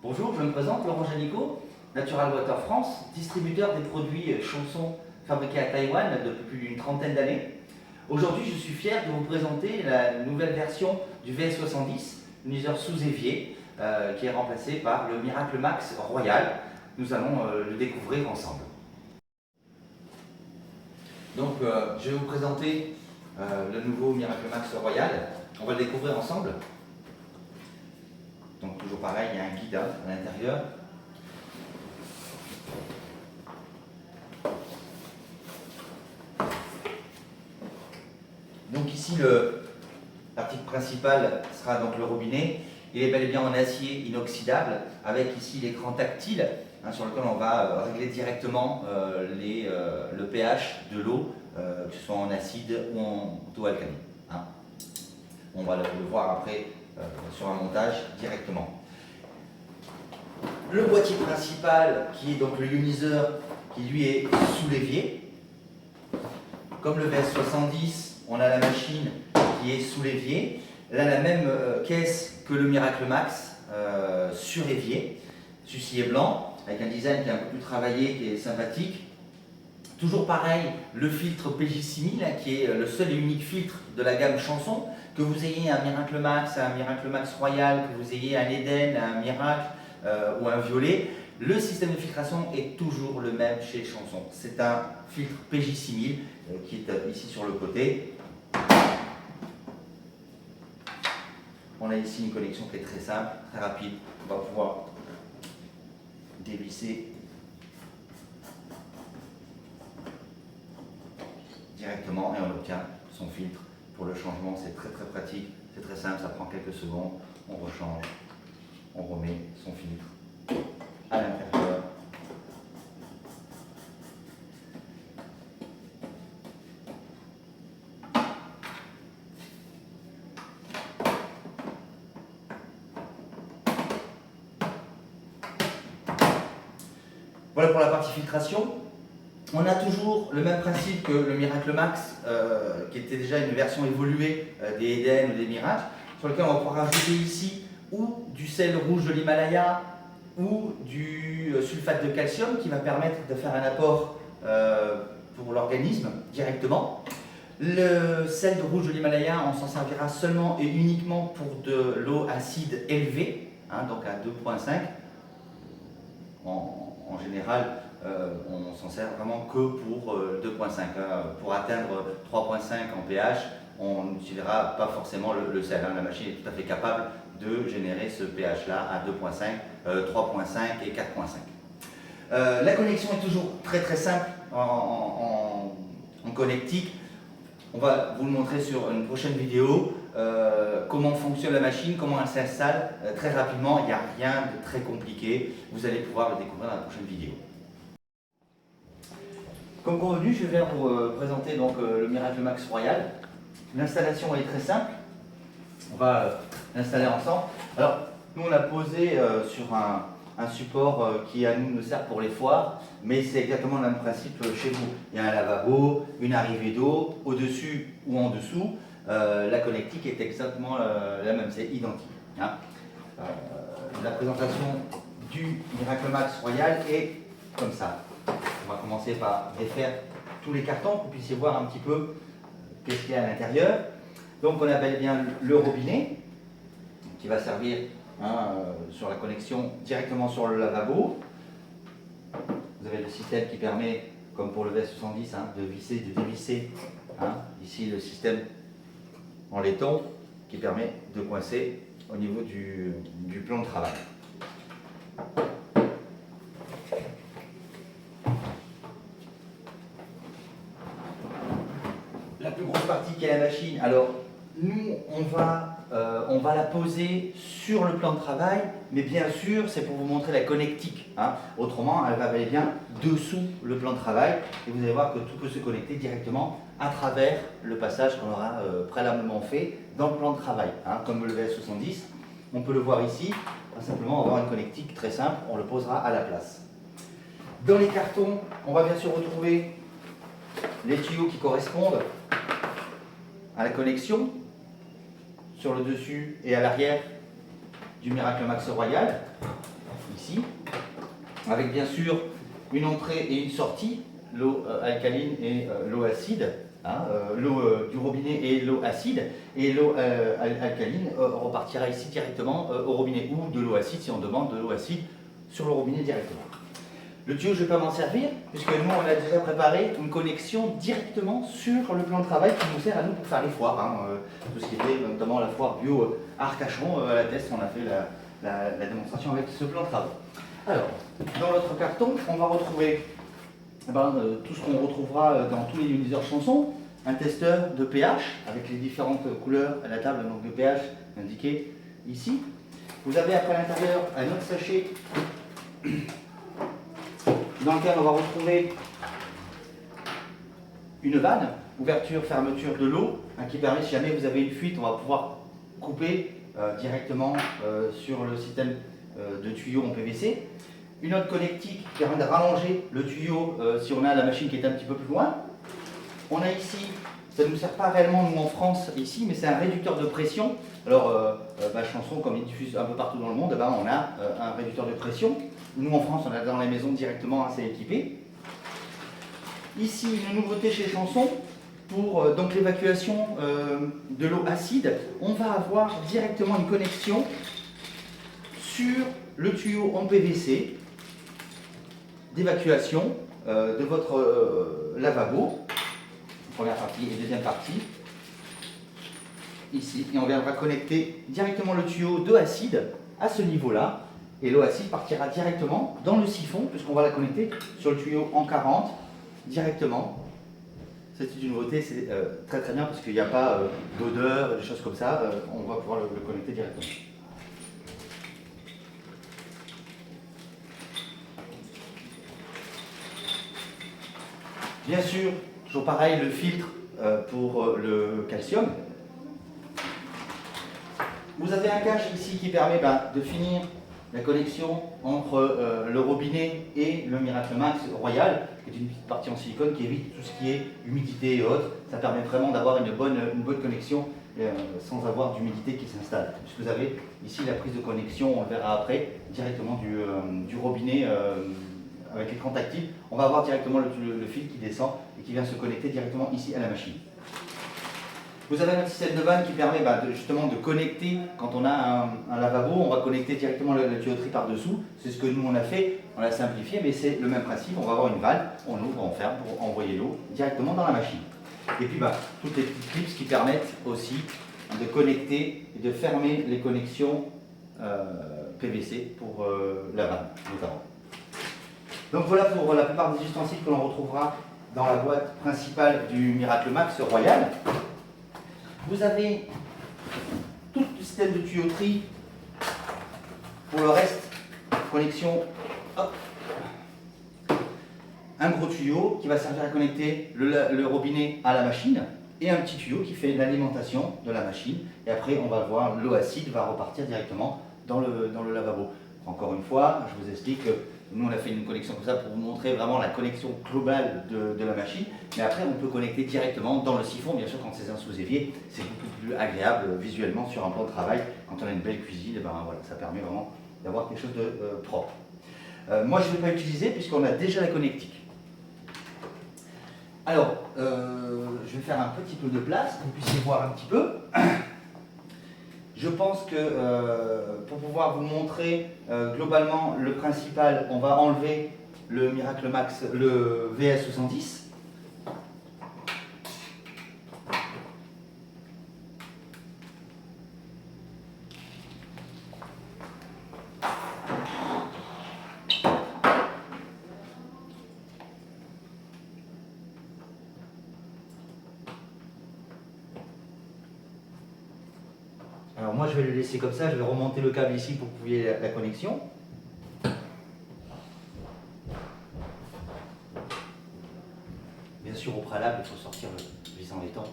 Bonjour, je me présente, Laurent Janico, Natural Water France, distributeur des produits Chanson fabriqués à Taïwan depuis plus d'une trentaine d'années. Aujourd'hui, je suis fier de vous présenter la nouvelle version du VS70, un user sous évier, qui est remplacé par le Miracle Max Royal. Nous allons le découvrir ensemble. Donc, je vais vous présenter le nouveau Miracle Max Royal. On va le découvrir ensemble. Donc toujours pareil, il y a un guide à l'intérieur. Donc ici, l'article principal sera donc le robinet. Il est bel et bien en acier inoxydable, avec ici l'écran tactile sur lequel on va régler directement le pH de l'eau, que ce soit en acide ou en taux alcalin. On va le voir après sur un montage directement. Le boîtier principal qui est donc le ioniseur qui lui est sous l'évier. Comme le VS70, on a la machine qui est sous l'évier. Elle a la même caisse que le Miracle Max sur évier, sucier blanc, avec un design qui est un peu plus travaillé, qui est sympathique. Toujours pareil, le filtre PJ6000 qui est le seul et unique filtre de la gamme Chanson. Que vous ayez un Miracle Max, un Miracle Max Royal, que vous ayez un Eden, un Miracle ou un Violet, le système de filtration est toujours le même chez Chanson. C'est un filtre PJ6000 qui est ici sur le côté. On a ici une connexion qui est très simple, très rapide. On va pouvoir dévisser directement et on obtient son filtre. Pour le changement, c'est très pratique, c'est très simple, ça prend quelques secondes, on rechange, on remet son filtre à l'intérieur. Voilà pour la partie filtration. On a toujours le même principe que le Miracle Max, qui était déjà une version évoluée des Eden ou des Miracles, sur lequel on va pouvoir rajouter ici ou du sel rouge de l'Himalaya ou du sulfate de calcium qui va permettre de faire un apport pour l'organisme directement. Le sel de rouge de l'Himalaya, on s'en servira seulement et uniquement pour de l'eau acide élevée, donc à 2,5. En général, on s'en sert vraiment que pour 2,5. Pour atteindre 3,5 en pH, on n'utilisera pas forcément le sel. La machine est tout à fait capable de générer ce pH-là à 2,5, 3,5 et 4,5. La connexion est toujours très simple en connectique. On va vous le montrer sur une prochaine vidéo. Comment fonctionne la machine, comment elle s'installe très rapidement. Il n'y a rien de très compliqué. Vous allez pouvoir le découvrir dans la prochaine vidéo. Comme convenu, je vais vous présenter donc, le Miracle Max Royal. L'installation est très simple. On va l'installer ensemble. Alors, nous on l'a posé sur un support qui à nous sert pour les foires, mais c'est exactement le même principe chez vous. Il y a un lavabo, une arrivée d'eau, au-dessus ou en dessous. La connectique est exactement la même, c'est identique. La présentation du Miracle Max Royal est comme ça. On va commencer par défaire tous les cartons pour que vous puissiez voir un petit peu qu'est-ce qu'il y a à l'intérieur. Donc on a bel et bien le robinet qui va servir sur la connexion directement sur le lavabo. Vous avez le système qui permet, comme pour le VS70, de visser, de dévisser. Ici le système en laiton qui permet de coincer au niveau du plan de travail. La plus grosse partie qui est la machine, alors nous on va la poser sur le plan de travail, mais bien sûr c'est pour vous montrer la connectique. Autrement elle va bel et bien dessous le plan de travail et vous allez voir que tout peut se connecter directement à travers le passage qu'on aura préalablement fait dans le plan de travail. Comme le VS70, on peut le voir ici, simplement on va avoir une connectique très simple, on le posera à la place. Dans les cartons, on va bien sûr retrouver les tuyaux qui correspondent à la connexion sur le dessus et à l'arrière du Miracle Max Royal. ici, avec bien sûr une entrée et une sortie, l'eau alcaline et l'eau acide, hein, l'eau du robinet et l'eau acide, et l'eau alcaline repartira ici directement au robinet, ou de l'eau acide si on demande de l'eau acide sur le robinet directement. Le tuyau, je ne vais pas m'en servir, puisque nous, on a déjà préparé une connexion directement sur le plan de travail qui nous sert à nous pour faire les foires. Hein, tout ce qui était notamment la foire bio à Arcachon, à la Teste, on a fait la démonstration avec ce plan de travail. Alors, dans notre carton, on va retrouver tout ce qu'on retrouvera dans tous les ioniseurs chansons, un testeur de pH avec les différentes couleurs à la table, donc de pH indiqué ici. Vous avez après à l'intérieur un autre sachet dans lequel on va retrouver une vanne, ouverture, fermeture de l'eau, hein, qui permet, si jamais vous avez une fuite, on va pouvoir couper directement sur le système de tuyau en PVC. Une autre connectique qui permet de rallonger le tuyau si on a la machine qui est un petit peu plus loin. On a ici, ça ne nous sert pas réellement nous en France ici, mais c'est un réducteur de pression. Alors, Chanson, comme il diffuse un peu partout dans le monde, on a un réducteur de pression. Nous en France, on a dans les maisons directement assez équipé. Ici, une nouveauté chez Chanson, pour donc l'évacuation de l'eau acide, on va avoir directement une connexion sur le tuyau en PVC d'évacuation de votre lavabo, première partie et deuxième partie, ici, et on viendra connecter directement le tuyau d'eau acide à ce niveau-là, et l'eau acide partira directement dans le siphon, puisqu'on va la connecter sur le tuyau en 40, directement. C'est une nouveauté, c'est très très bien, parce qu'il n'y a pas d'odeur, des choses comme ça, on va pouvoir le connecter directement. Bien sûr, toujours pareil, le filtre pour le calcium. Vous avez un cache ici qui permet de finir la connexion entre le robinet et le Miracle Max Royal, qui est une petite partie en silicone qui évite tout ce qui est humidité et autres. Ça permet vraiment d'avoir une bonne connexion sans avoir d'humidité qui s'installe. Puisque vous avez ici la prise de connexion, on le verra après, directement du robinet avec l'écran tactile. On va avoir directement le fil qui descend et qui vient se connecter directement ici à la machine. Vous avez un système de vanne qui permet justement de connecter, quand on a un lavabo, on va connecter directement la tuyauterie par-dessous. C'est ce que nous on a fait, on l'a simplifié, mais c'est le même principe. On va avoir une vanne, on ouvre, on ferme pour envoyer l'eau directement dans la machine. Et puis toutes les petites clips qui permettent aussi de connecter et de fermer les connexions PVC pour la vanne notamment. Donc voilà pour la plupart des ustensiles que l'on retrouvera dans la boîte principale du Miracle Max Royal. Vous avez tout le système de tuyauterie. Pour le reste, connexion, hop, un gros tuyau qui va servir à connecter le robinet à la machine et un petit tuyau qui fait l'alimentation de la machine. Et après, on va voir l'eau acide va repartir directement dans le lavabo. Encore une fois, je vous explique que nous, on a fait une connexion comme ça pour vous montrer vraiment la connexion globale de la machine. Mais après, on peut connecter directement dans le siphon. Bien sûr, quand c'est un sous-évier, c'est beaucoup plus agréable visuellement sur un plan de travail. Quand on a une belle cuisine, voilà, ça permet vraiment d'avoir quelque chose de propre. Moi, je ne vais pas utiliser puisqu'on a déjà la connectique. Alors, je vais faire un petit peu de place pour que vous puissiez voir un petit peu. Je pense que pour pouvoir vous montrer globalement le principal, on va enlever le Miracle Max, le VS70. Alors moi je vais le laisser comme ça, je vais remonter le câble ici pour que vous voyez la connexion. Bien sûr au préalable il faut sortir le vis en étang.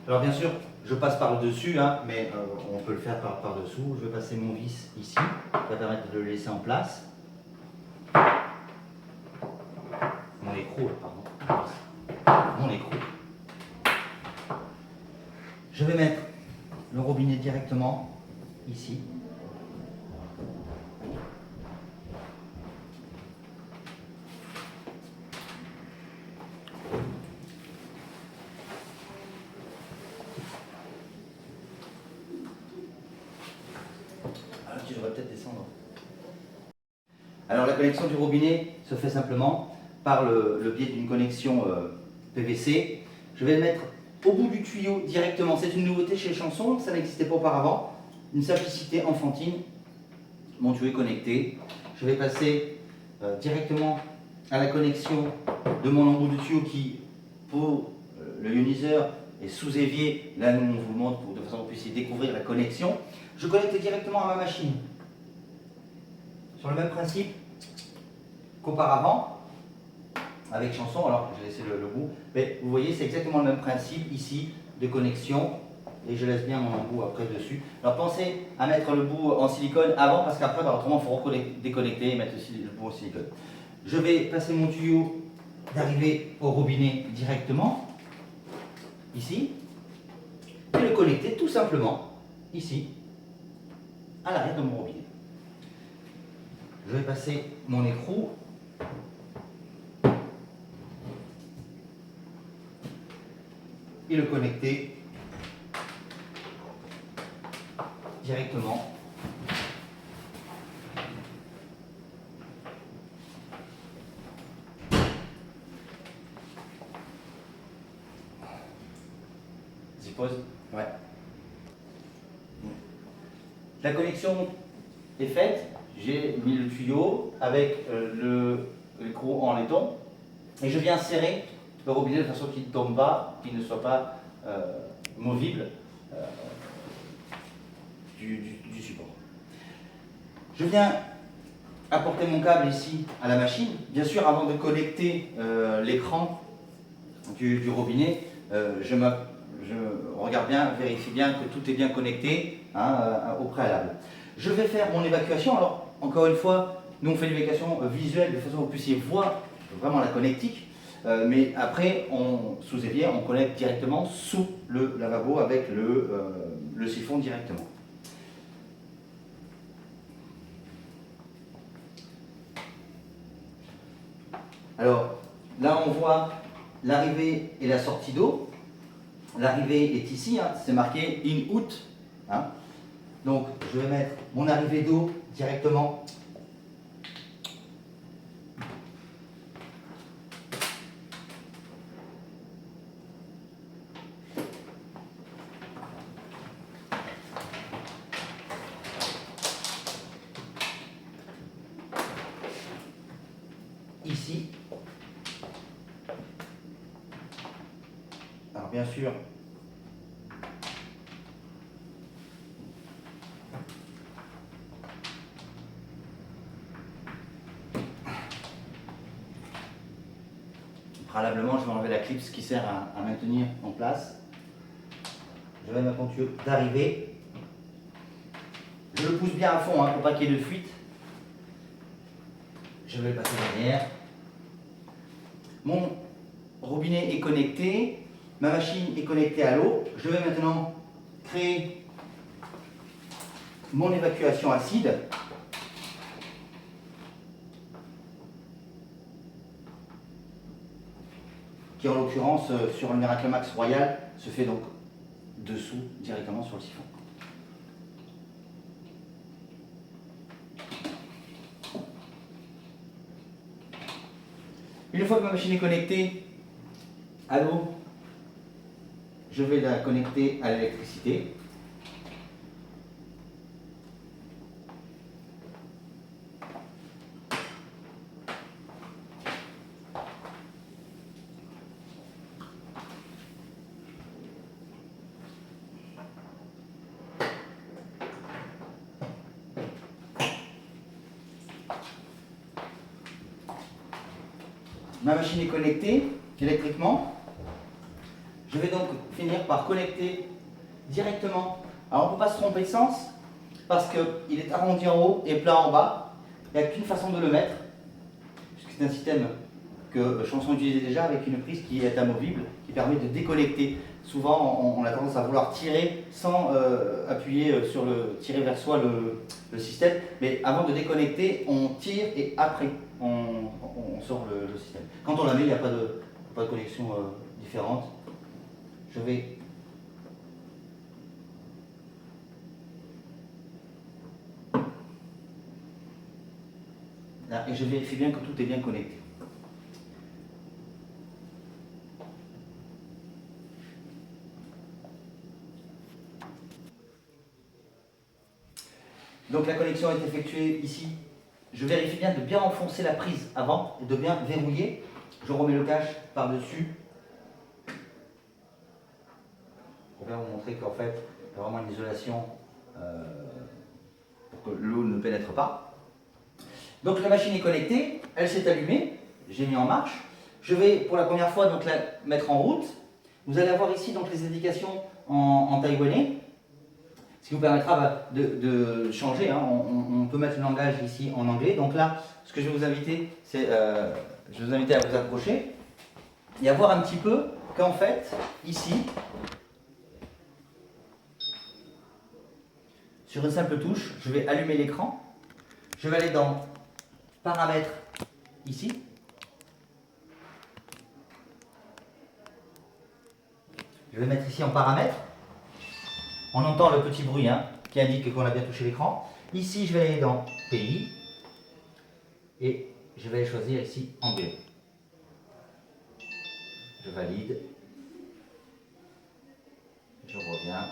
Alors bien sûr, je passe par le dessus, hein, mais on peut le faire par dessous. Je vais passer mon vis ici, ça va permettre de le laisser en place. Mon écrou, pardon. Mon écrou. Je vais mettre le robinet directement ici. Alors tu devrais peut-être descendre. Alors la connexion du robinet se fait simplement par le biais d'une connexion PVC. Je vais le mettre au bout du tuyau directement. C'est une nouveauté chez Chanson, ça n'existait pas auparavant. Une simplicité enfantine. Mon tuyau est connecté. Je vais passer directement à la connexion de mon embout de tuyau qui, pour le ioniseur, est sous évier. Là, nous, on vous le montre de façon que vous puissiez découvrir la connexion. Je connecte directement à ma machine. Sur le même principe qu'auparavant, avec Chanson, alors je vais laisser le bout, mais vous voyez, c'est exactement le même principe ici de connexion, et je laisse bien mon embout après dessus. Alors pensez à mettre le bout en silicone avant, parce qu'après, autrement, il faut déconnecter et mettre le bout en silicone. Je vais passer mon tuyau d'arrivée au robinet directement, ici, et le connecter tout simplement, ici, à l'arrière de mon robinet. Je vais passer mon écrou et le connecter directement pose. Ouais. La connexion est faite. J'ai mis le tuyau avec l'écrou en laiton et je viens serrer le robinet de façon qu'il ne tombe pas, qu'il ne soit pas movible du support. Je viens apporter mon câble ici à la machine. Bien sûr, avant de connecter l'écran du robinet, je regarde bien, vérifie bien que tout est bien connecté au préalable. Je vais faire mon évacuation. Alors, encore une fois, nous on fait l'évacuation visuelle de façon que vous puissiez voir vraiment la connectique. Mais après, sous évier, on connecte directement sous le lavabo avec le siphon directement. Alors, là on voit l'arrivée et la sortie d'eau. L'arrivée est ici, c'est marqué in out. Donc, je vais mettre mon arrivée d'eau directement ici. Alors bien sûr, préalablement, je vais enlever la clips qui sert à maintenir en place. Je vais mettre mon tuyau d'arrivée. Je le pousse bien à fond pour pas qu'il y ait de fuite. Je vais le passer derrière. Mon robinet est connecté. Ma machine est connectée à l'eau. Je vais maintenant créer mon évacuation acide. Qui en l'occurrence sur le Miraclamax Royal se fait donc dessous directement sur le siphon. Une fois que ma machine est connectée à l'eau, je vais la connecter à l'électricité. Ma machine est connectée électriquement. Je vais donc finir finir par connecter directement. Alors on ne peut pas se tromper de sens parce qu'il est arrondi en haut et plat en bas. Il n'y a qu'une façon de le mettre, puisque c'est un système que Chanson utilisait déjà avec une prise qui est amovible, qui permet de déconnecter. Souvent on a tendance à vouloir tirer sans appuyer sur tirer vers soi le système, mais avant de déconnecter, on tire et après on sort le système. Quand on la met, il n'y a pas de connexion différente. Je vais là, et je vérifie bien que tout est bien connecté. Donc la connexion est effectuée ici. Je vérifie bien de bien enfoncer la prise avant et de bien verrouiller. Je remets le cache par-dessus pour bien vous montrer qu'en fait, il y a vraiment une isolation pour que l'eau ne pénètre pas. Donc la machine est connectée, elle s'est allumée, j'ai mis en marche. Je vais pour la première fois donc la mettre en route. Vous allez avoir ici donc les indications en taïwanais, ce qui vous permettra de changer. Hein. On peut mettre le langage ici en anglais. Donc là, ce que je vais vous inviter, c'est je vais vous inviter à vous approcher et à voir un petit peu qu'en fait, ici, sur une simple touche, je vais allumer l'écran. Je vais aller dans Paramètres ici. Je vais mettre ici en paramètres. On entend le petit bruit qui indique qu'on a bien touché l'écran. Ici, je vais aller dans Pays et je vais choisir ici Anglais. Je valide. Je reviens.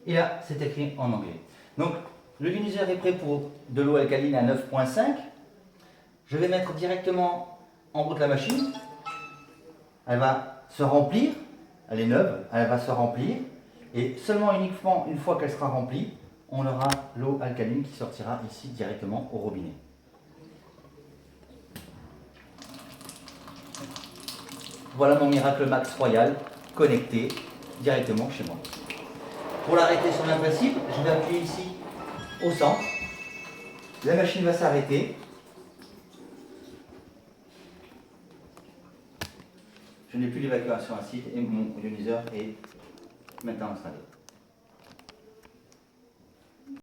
Et là, c'est écrit en anglais. Donc, le ioniseur est prêt pour de l'eau alcaline à 9,5. Je vais mettre directement en route la machine. Elle va se remplir. Elle est neuve, elle va se remplir. Et seulement uniquement une fois qu'elle sera remplie, on aura l'eau alcaline qui sortira ici directement au robinet. Voilà mon Miracle Max Royal connecté directement chez moi. Pour l'arrêter sur le même principe, je vais appuyer ici au centre. La machine va s'arrêter. Je n'ai plus d'évacuation acide et mon ioniseur est maintenant installé.